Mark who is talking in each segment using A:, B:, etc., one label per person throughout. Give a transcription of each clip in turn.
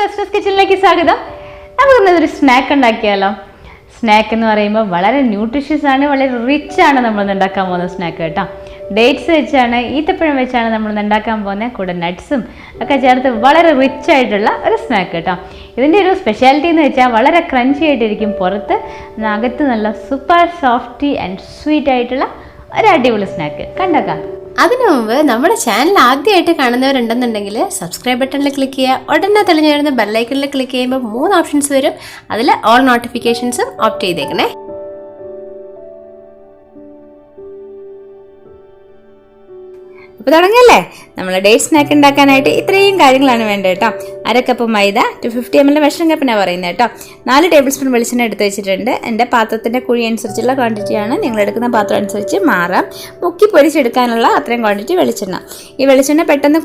A: റസ്നാസ് കിച്ചണിലേക്ക് സ്വാഗതം. നമുക്കൊന്നൊരു സ്നാക്ക് ഉണ്ടാക്കിയാലോ? സ്നാക്ക് എന്ന് പറയുമ്പോൾ വളരെ ന്യൂട്രീഷ്യസ് ആണ്, വളരെ റിച്ച് ആണ് നമ്മൾ ഉണ്ടാക്കാൻ പോകുന്ന സ്നാക്ക് കേട്ടോ. ഡേറ്റ്സ് വെച്ചാണ്, ഈത്തപ്പഴം വെച്ചാണ് നമ്മൾ ഉണ്ടാക്കാൻ പോകുന്നത്. കൂടെ നട്ട്സും ഒക്കെ ചേർത്ത് വളരെ റിച്ച് ആയിട്ടുള്ള ഒരു സ്നാക്ക് കേട്ടോ. ഇതിൻ്റെ ഒരു സ്പെഷ്യാലിറ്റി എന്ന് വെച്ചാൽ വളരെ ക്രഞ്ചി ആയിട്ടിരിക്കും, പുറത്ത് അകത്ത് നല്ല സൂപ്പർ സോഫ്റ്റി ആൻഡ് സ്വീറ്റ് ആയിട്ടുള്ള ഒരു അടിപൊളി സ്നാക്ക്. കണ്ടേക്കാം.
B: അതിനു മുമ്പ് നമ്മുടെ ചാനൽ ആദ്യമായിട്ട് കാണുന്നവരുണ്ടെന്നുണ്ടെങ്കിൽ സബ്സ്ക്രൈബ് ബട്ടണിൽ ക്ലിക്ക് ചെയ്യുക. ഉടനെ തെളിഞ്ഞു വരുന്ന ബെല്ലൈക്കണിൽ ക്ലിക്ക് ചെയ്യുമ്പോൾ 3 ഓപ്ഷൻസ് വരും. അതിൽ ഓൾ നോട്ടിഫിക്കേഷൻസും ഓപ്റ്റ് ചെയ്തേക്കണേ. അപ്പോൾ തുടങ്ങല്ലേ. നമ്മൾ ഡേറ്റ് സ്നാക്ക് ഉണ്ടാക്കാനായിട്ട് ഇത്രയും കാര്യങ്ങളാണ് വേണ്ടത് കേട്ടോ. 1/2 കപ്പ് മൈദ, 250 ml മെഷറിംഗ് കപ്പിനാണ് പറയുന്നത് കേട്ടോ. 4 ടേബിൾ സ്പൂൺ വെളിച്ചെണ്ണ എടുത്ത് വെച്ചിട്ടുണ്ട്. എൻ്റെ പാത്രത്തിൻ്റെ കുഴി അനുസരിച്ചുള്ള ക്വാണ്ടിറ്റിയാണ്, നിങ്ങൾ എടുക്കുന്ന പാത്രം അനുസരിച്ച് മാറാം. മുക്കി പൊരിച്ചെടുക്കാനുള്ള അത്രയും ക്വാണ്ടിറ്റി വെളിച്ചെണ്ണ. ഈ വെളിച്ചെണ്ണ പെട്ടെന്ന്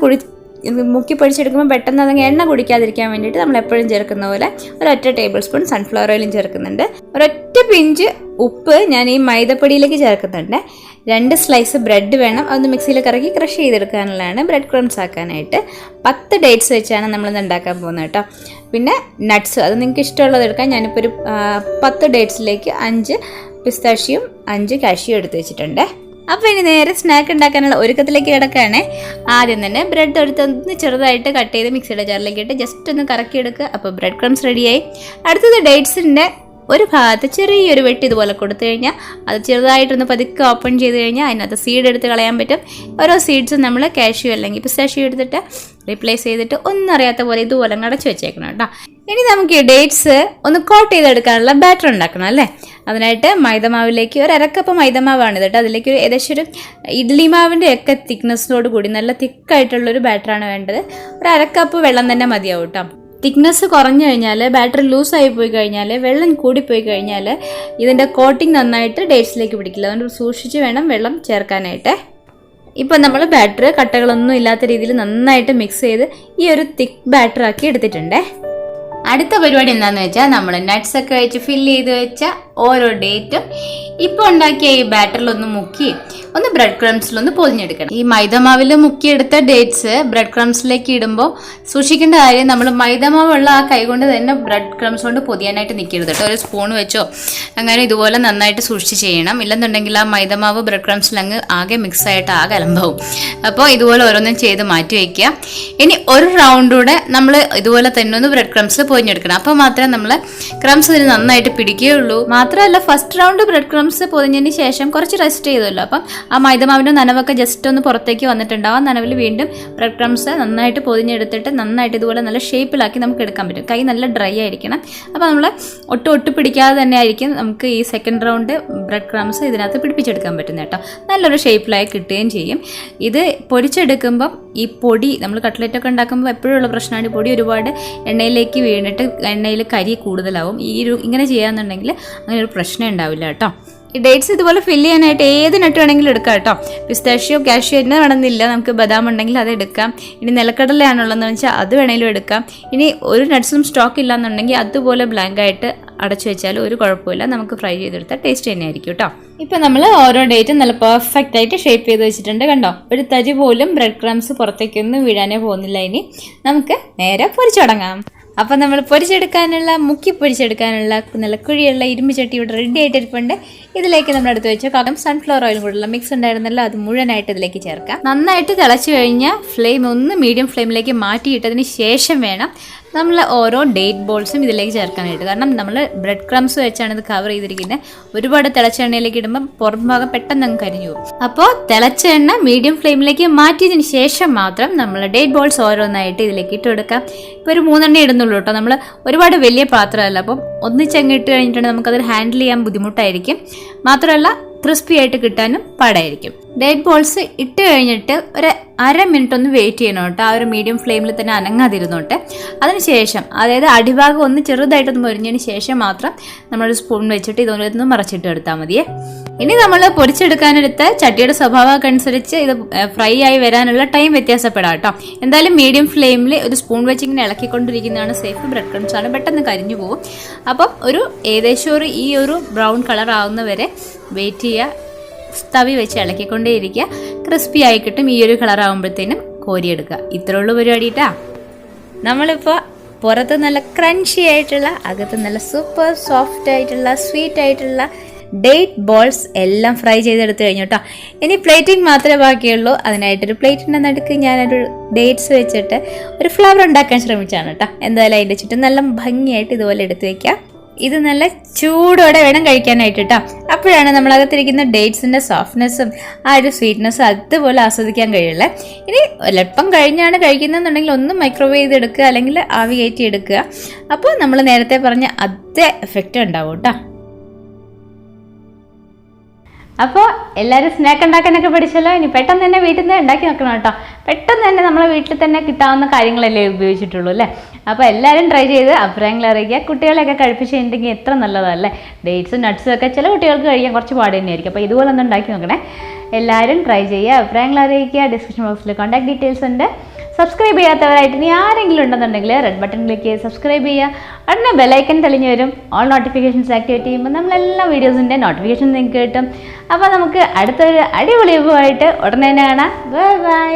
B: മുക്കി പൊരിച്ചെടുക്കുമ്പോൾ പെട്ടെന്ന് അതങ്ങ് എണ്ണ കുടിക്കാതിരിക്കാൻ വേണ്ടിയിട്ട് നമ്മൾ എപ്പോഴും ചേർക്കുന്ന പോലെ 1 ടേബിൾ സ്പൂൺ സൺഫ്ലവർ ഓയിലും ചേർക്കുന്നുണ്ട്. 1 പിഞ്ച് ഉപ്പ് ഞാൻ ഈ മൈദപ്പൊടിയിലേക്ക് ചേർക്കുന്നുണ്ട്. 2 സ്ലൈസ് ബ്രെഡ് വേണം, അതൊന്ന് മിക്സിയിൽ കറക്കി ക്രഷ് ചെയ്തെടുക്കാനുള്ളതാണ്, ബ്രെഡ് ക്രംസ് ആക്കാനായിട്ട്. 10 ഡേറ്റ്സ് വെച്ചാണ് നമ്മളിന്ന് ഉണ്ടാക്കാൻ പോകുന്നത് കേട്ടോ. പിന്നെ നട്ട്സ്, അത് നിങ്ങൾക്ക് ഇഷ്ടമുള്ളത് എടുക്കാം. ഞാനിപ്പോൾ ഒരു 10 ഡേറ്റ്സിലേക്ക് 5 പിസ്താഷ്യം 5 കാഷ്യും എടുത്ത് വെച്ചിട്ടുണ്ട്. അപ്പോൾ ഇനി നേരെ സ്നാക്ക് ഉണ്ടാക്കാനുള്ള ഒരുക്കത്തിലേക്ക് കിടക്കുകയാണേ. ആദ്യം തന്നെ ബ്രെഡ് എടുത്തൊന്ന് ചെറുതായിട്ട് കട്ട് ചെയ്ത് മിക്സിയുടെ ജാറിലേക്ക് ഇട്ട് ജസ്റ്റ് ഒന്ന് കറക്കിയെടുക്കുക. അപ്പോൾ ബ്രെഡ് ക്രംസ് റെഡിയായി. അടുത്തത് ഡേറ്റ്സിൻ്റെ ഒരു ഭാഗത്ത് ചെറിയൊരു വെട്ടി ഇതുപോലെ കൊടുത്തു കഴിഞ്ഞാൽ അത് ചെറുതായിട്ടൊന്ന് പതുക്കെ ഓപ്പൺ ചെയ്ത് കഴിഞ്ഞാൽ അതിനകത്ത് സീഡ് എടുത്ത് കളയാൻ പറ്റും. ഓരോ സീഡ്സും നമ്മൾ കാഷ്യൂ അല്ലെങ്കിൽ പിസ്താഷ്യൂ എടുത്തിട്ട് റീപ്ലേസ് ചെയ്തിട്ട് ഒന്നും അറിയാത്ത പോലെ ഇതുപോലെ അടച്ചു വെച്ചേക്കണം കേട്ടോ. ഇനി നമുക്ക് ഈ ഡേറ്റ്സ് ഒന്ന് കോട്ട് ചെയ്തെടുക്കാനുള്ള ബാറ്റർ ഉണ്ടാക്കണം അല്ലേ. അതിനായിട്ട് മൈദമാവിലേക്ക് 1/2 കപ്പ് മൈദമാവാണ് കേട്ടോ. അതിലേക്ക് ഏകദേശം ഒരു ഇഡ്ഡലി മാവിൻ്റെ ഒക്കെ തിക്നെസ്സിനോട് കൂടി നല്ല തിക്കായിട്ടുള്ളൊരു ബാറ്ററാണ് വേണ്ടത്. 1/2 കപ്പ് വെള്ളം തന്നെ മതിയാവും കേട്ടോ. തിക്നെസ് കുറഞ്ഞു കഴിഞ്ഞാൽ, ബാറ്ററി ലൂസായി പോയി കഴിഞ്ഞാൽ, വെള്ളം കൂടിപ്പോയി കഴിഞ്ഞാൽ ഇതിൻ്റെ കോട്ടിങ് നന്നായിട്ട് ഡേറ്റ്സിലേക്ക് പിടിക്കില്ല. അതുകൊണ്ട് സൂക്ഷിച്ച് വേണം വെള്ളം ചേർക്കാനായിട്ട്. ഇപ്പം നമ്മൾ ബാറ്റർ കട്ടകളൊന്നും ഇല്ലാത്ത രീതിയിൽ നന്നായിട്ട് മിക്സ് ചെയ്ത് ഈ ഒരു തിക്ക് ബാറ്ററാക്കി എടുത്തിട്ടുണ്ടേ. അടുത്ത പരിപാടി എന്താണെന്ന് വെച്ചാൽ നമ്മൾ നട്ട്സ് ഒക്കെ വെച്ച് ഫില്ല് ചെയ്ത് വെച്ച ഓരോ ഡേറ്റും ഇപ്പോൾ ഉണ്ടാക്കിയ ഈ ബാറ്ററിലൊന്ന് മുക്കി ഒന്ന് ബ്രെഡ് ക്രംസിലൊന്ന് പൊതിഞ്ഞെടുക്കണം. ഈ മൈദമാവിൽ മുക്കിയെടുത്ത ഡേറ്റ്സ് ബ്രെഡ് ക്രംസിലേക്ക് ഇടുമ്പോൾ സൂക്ഷിക്കേണ്ട കാര്യം, നമ്മൾ മൈദമാവുള്ള ആ കൈ കൊണ്ട് തന്നെ ബ്രെഡ് ക്രംസ് കൊണ്ട് പൊതിയാനായിട്ട് നിൽക്കരുത് കേട്ടോ. ഒരു സ്പൂൺ വെച്ചോ അങ്ങനെ ഇതുപോലെ നന്നായിട്ട് സൂക്ഷിച്ച് ചെയ്യണം. ഇല്ലെന്നുണ്ടെങ്കിൽ ആ മൈദമാവ് ബ്രെഡ് ക്രംസിൽ അങ്ങ് ആകെ മിക്സായിട്ട് ആകെ അലമ്പാവും. അപ്പോൾ ഇതുപോലെ ഓരോന്നും ചെയ്ത് മാറ്റി വയ്ക്കുക. ഇനി ഒരു റൗണ്ടൂടെ നമ്മൾ ഇതുപോലെ തന്നെ ഒന്ന് ബ്രെഡ് ക്രംസിൽ പൊതിഞ്ഞെടുക്കണം. അപ്പോൾ മാത്രമേ നമ്മൾ ക്രംസ് ഇതിന് നന്നായിട്ട് പിടിക്കുകയുള്ളൂ. മാത്രമല്ല ഫസ്റ്റ് റൗണ്ട് ബ്രെഡ് ക്രംസ് പൊതിഞ്ഞതിന് ശേഷം കുറച്ച് റെസ്റ്റ് ചെയ്തല്ലോ, അപ്പം ആ മൈദമാവിൻ്റെ നനവൊക്കെ ജസ്റ്റ് ഒന്ന് പുറത്തേക്ക് വന്നിട്ടുണ്ടാവും. ആ നനവിൽ വീണ്ടും ബ്രെഡ് ക്രംസ് നന്നായിട്ട് പൊതിഞ്ഞെടുത്തിട്ട് നന്നായിട്ട് ഇതുപോലെ നല്ല ഷേപ്പിലാക്കി നമുക്ക് എടുക്കാൻ പറ്റും. കൈ നല്ല ഡ്രൈ ആയിരിക്കണം. അപ്പോൾ നമ്മൾ ഒട്ടും പിടിക്കാതെ തന്നെ ആയിരിക്കും നമുക്ക് ഈ സെക്കൻഡ് റൗണ്ട് ബ്രെഡ് ക്രംസ് ഇതിനകത്ത് പിടിപ്പിച്ചെടുക്കാൻ പറ്റുന്നത് കേട്ടോ. നല്ലൊരു ഷേപ്പിലായി കിട്ടുകയും ചെയ്യും. ഇത് പൊരിച്ചെടുക്കുമ്പം ഈ പൊടി, നമ്മൾ കട്ട്ലറ്റൊക്കെ ഉണ്ടാക്കുമ്പോൾ എപ്പോഴുള്ള പ്രശ്നമാണ്, ഈ പൊടി ഒരുപാട് എണ്ണയിലേക്ക് വീണിട്ട് എണ്ണയിൽ കരി കൂടുതലാവും. ഇങ്ങനെ ചെയ്യാന്നുണ്ടെങ്കിൽ അങ്ങനെ ഒരു പ്രശ്നം ഉണ്ടാവില്ല കേട്ടോ. ഈ ഡേറ്റ്സ് ഇതുപോലെ ഫില്ല് ചെയ്യാനായിട്ട് ഏത് നട്ട് വേണമെങ്കിലും എടുക്കാം കേട്ടോ. പിസ്താഷ്യോ കാഷ്യോ തന്നെ വേണമെന്നില്ല, നമുക്ക് ബദാം ഉണ്ടെങ്കിൽ അത് എടുക്കാം. ഇനി നിലക്കടലയാണുള്ളതെന്ന് വെച്ചാൽ അത് വേണമെങ്കിലും എടുക്കാം. ഇനി ഒരു നട്ട്സും സ്റ്റോക്ക് ഇല്ലാന്നുണ്ടെങ്കിൽ അതുപോലെ ബ്ലാങ്കായിട്ട് അടച്ചു വെച്ചാൽ ഒരു കുഴപ്പമില്ല, നമുക്ക് ഫ്രൈ ചെയ്തെടുത്താൽ ടേസ്റ്റ് തന്നെ ആയിരിക്കും കേട്ടോ. ഇപ്പം നമ്മൾ ഓരോ ഡേറ്റും നല്ല പെർഫെക്റ്റ് ആയിട്ട് ഷേപ്പ് ചെയ്ത് വെച്ചിട്ടുണ്ട് കണ്ടോ. ഒരു തരി പോലും ബ്രെഡ് ക്രംസ് പുറത്തേക്കൊന്നും വീഴാനേ പോകുന്നില്ല. ഇനി നമുക്ക് നേരെ പൊരിച്ചു തുടങ്ങാം. അപ്പം നമ്മൾ മുക്കി പൊരിച്ചെടുക്കാനുള്ള നല്ല കുഴിയുള്ള ഇരുമ്പ് ചട്ടി ഇവിടെ റെഡി ആയിട്ടിരിപ്പുണ്ട്. ഇതിലേക്ക് നമ്മൾ എടുത്ത് വെച്ച കാരണം സൺഫ്ലവർ ഓയിലും കൂടെയുള്ള മിക്സ് ഉണ്ടായിരുന്നല്ലോ, അത് മുഴുവനായിട്ട് ഇതിലേക്ക് ചേർക്കാം. നന്നായിട്ട് തിളച്ച് കഴിഞ്ഞാൽ ഫ്ലെയിം ഒന്ന് മീഡിയം ഫ്ലെയിമിലേക്ക് മാറ്റിയിട്ടതിന് ശേഷം വേണം നമ്മൾ ഓരോ ഡേറ്റ് ബോൾസും ഇതിലേക്ക് ചേർക്കാനായിട്ട്. കാരണം നമ്മൾ ബ്രെഡ് ക്രംസ് വെച്ചാണ് ഇത് കവർ ചെയ്തിരിക്കുന്നത്. ഒരുപാട് തിളച്ച എണ്ണയിലേക്ക് ഇടുമ്പോൾ പുറം ഭാഗം പെട്ടെന്ന് അങ്ങ് കരിഞ്ഞു പോകും. അപ്പോൾ തിളച്ച എണ്ണ മീഡിയം ഫ്ലെയിമിലേക്ക് മാറ്റിയതിന് ശേഷം മാത്രം നമ്മൾ ഡേറ്റ് ബോൾസ് ഓരോന്നായിട്ട് ഇതിലേക്ക് ഇട്ട് കൊടുക്കാം. ഇപ്പോൾ ഒരു 3 എണ്ണ ഇടുന്നുള്ളൂ കേട്ടോ. നമ്മൾ ഒരുപാട് വലിയ പാത്രമല്ല, അപ്പം ഒന്നിച്ചങ്ങ് ഇട്ട് കഴിഞ്ഞിട്ടുണ്ടെങ്കിൽ നമുക്കത് ഹാൻഡിൽ ചെയ്യാൻ ബുദ്ധിമുട്ടായിരിക്കും. മാത്രമല്ല ക്രിസ്പി ആയിട്ട് കിട്ടാനും പാടായിരിക്കും. ഡേറ്റ് ബോൾസ് ഇട്ട് കഴിഞ്ഞിട്ട് ഒരു 1/2 മിനിറ്റ് ഒന്ന് വെയിറ്റ് ചെയ്യണം കേട്ടോ. ആ ഒരു മീഡിയം ഫ്ലെയിമിൽ തന്നെ അനങ്ങാതിരുന്നോട്ടെ. അതിനുശേഷം അതായത് അടിഭാഗം ഒന്ന് ചെറുതായിട്ടൊന്ന് മൊരിഞ്ഞതിന് ശേഷം മാത്രം നമ്മളൊരു സ്പൂൺ വെച്ചിട്ട് ഇതൊന്ന് മറച്ചിട്ട് എടുത്താൽ മതിയേ. ഇനി നമ്മൾ പൊരിച്ചെടുക്കാനെടുത്ത ചട്ടിയുടെ സ്വഭാവമൊക്കെ അനുസരിച്ച് ഇത് ഫ്രൈ ആയി വരാനുള്ള ടൈം വ്യത്യാസപ്പെടാം കേട്ടോ. എന്തായാലും മീഡിയം ഫ്ലെയിമിൽ ഒരു സ്പൂൺ വെച്ച് ഇങ്ങനെ ഇളക്കിക്കൊണ്ടിരിക്കുന്നതാണ് സേഫ്. ബ്രെഡ് ക്രംസ് ആണ്, പെട്ടെന്ന് കരിഞ്ഞു പോകും. അപ്പം ഏകദേശം ഈ ഒരു ബ്രൗൺ കളർ ആവുന്നവരെ വെയിറ്റ് ചെയ്യുക. തവി വെച്ച് ഇളക്കിക്കൊണ്ടേയിരിക്കുക. ക്രിസ്പി ആയി കിട്ടും. ഈ ഒരു കളർ ആകുമ്പോഴത്തേനും കോരിയെടുക്കുക. ഇത്രേ ഉള്ളൂ പരിപാടി കേട്ടോ. നമ്മളിപ്പോൾ പുറത്ത് നല്ല ക്രഞ്ചി ആയിട്ടുള്ള, അകത്ത് നല്ല സൂപ്പർ സോഫ്റ്റ് ആയിട്ടുള്ള, സ്വീറ്റ് ആയിട്ടുള്ള ഡേറ്റ് ബോൾസ് എല്ലാം ഫ്രൈ ചെയ്തെടുത്ത് കഴിഞ്ഞു കേട്ടോ. ഇനി പ്ലേറ്റിംഗ് മാത്രമേ ബാക്കിയുള്ളൂ. അതിനായിട്ടൊരു പ്ലേറ്റിൻ്റെ നടുക്ക് ഞാനൊരു ഡേറ്റ്സ് വെച്ചിട്ട് ഒരു ഫ്ലവർ ഉണ്ടാക്കാൻ ശ്രമിച്ചാണ് കേട്ടോ. എന്തായാലും അതിൻ്റെ ചുറ്റും നല്ല ഭംഗിയായിട്ട് ഇതുപോലെ എടുത്ത് വയ്ക്കാം. ഇത് നല്ല ചൂടോടെ വേണം കഴിക്കാനായിട്ട് കേട്ടോ. അപ്പോഴാണ് നമ്മളകത്തിരിക്കുന്ന ഡേറ്റ്സിൻ്റെ സോഫ്റ്റ്നെസ്സും ആ ഒരു സ്വീറ്റ്നെസ്സും അതുപോലെ ആസ്വദിക്കാൻ കഴിയുള്ളൂ. ഇനി ഒരൽപ്പം കഴിഞ്ഞാണ് കഴിക്കുന്നതെന്നുണ്ടെങ്കിൽ ഒന്ന് മൈക്രോവേവ് ചെയ്തെടുക്കുക, അല്ലെങ്കിൽ ആവി കയറ്റി എടുക്കുക. അപ്പോൾ നമ്മൾ നേരത്തെ പറഞ്ഞ അതേ എഫക്റ്റ് ഉണ്ടാവും കേട്ടോ.
A: അപ്പോൾ എല്ലാവരും സ്നാക്ക് ഉണ്ടാക്കാനൊക്കെ പഠിച്ചല്ലോ. ഇനി പെട്ടെന്ന് തന്നെ വീട്ടിൽ നിന്ന് ഉണ്ടാക്കി നോക്കണം കേട്ടോ. പെട്ടെന്ന് തന്നെ നമ്മളെ വീട്ടിൽ തന്നെ കിട്ടാവുന്ന കാര്യങ്ങളല്ലേ ഉപയോഗിച്ചിട്ടുള്ളൂ അല്ലേ. അപ്പോൾ എല്ലാവരും ട്രൈ ചെയ്ത് അഭിപ്രായങ്ങൾ അറിയിക്കുക. കുട്ടികളെയൊക്കെ കഴിപ്പിച്ചിട്ടുണ്ടെങ്കിൽ എത്ര നല്ലതല്ലേ. ഡേറ്റ്സും നട്ട്സും ഒക്കെ ചില കുട്ടികൾക്ക് കഴിക്കാൻ കുറച്ച് പാട് തന്നെയായിരിക്കും. അപ്പോൾ ഇതുപോലെ ഒന്ന് ഉണ്ടാക്കി നോക്കണേ. എല്ലാവരും ട്രൈ ചെയ്യുക, അഭിപ്രായങ്ങൾ അറിയിക്കുക. ഡിസ്ക്രിപ്ഷൻ ബോക്സിൽ കോൺടാക്ട് ഡീറ്റെയിൽസ് ഉണ്ട്. സബ്സ്ക്രൈബ് ചെയ്യാത്തവരായിട്ട് ഇനി ആരെങ്കിലും ഉണ്ടെന്നുണ്ടെങ്കിൽ റെഡ് ബട്ടൺ ക്ലിക്ക് ചെയ്ത് സബ്സ്ക്രൈബ് ചെയ്യുക. ഉടനെ ബെലൈക്കൻ തെളിഞ്ഞ് വരും. ഓൾ നോട്ടിഫിക്കേഷൻസ് ആക്ടിവേറ്റ് ചെയ്യുമ്പോൾ നമ്മളെല്ലാ വീഡിയോസിൻ്റെ നോട്ടിഫിക്കേഷൻ നിങ്ങൾക്ക് കിട്ടും. അപ്പോൾ നമുക്ക് അടുത്തൊരു അടിപൊളി വിഭവമായിട്ട് ഉടനെ തന്നെ കാണാം. Bye bye.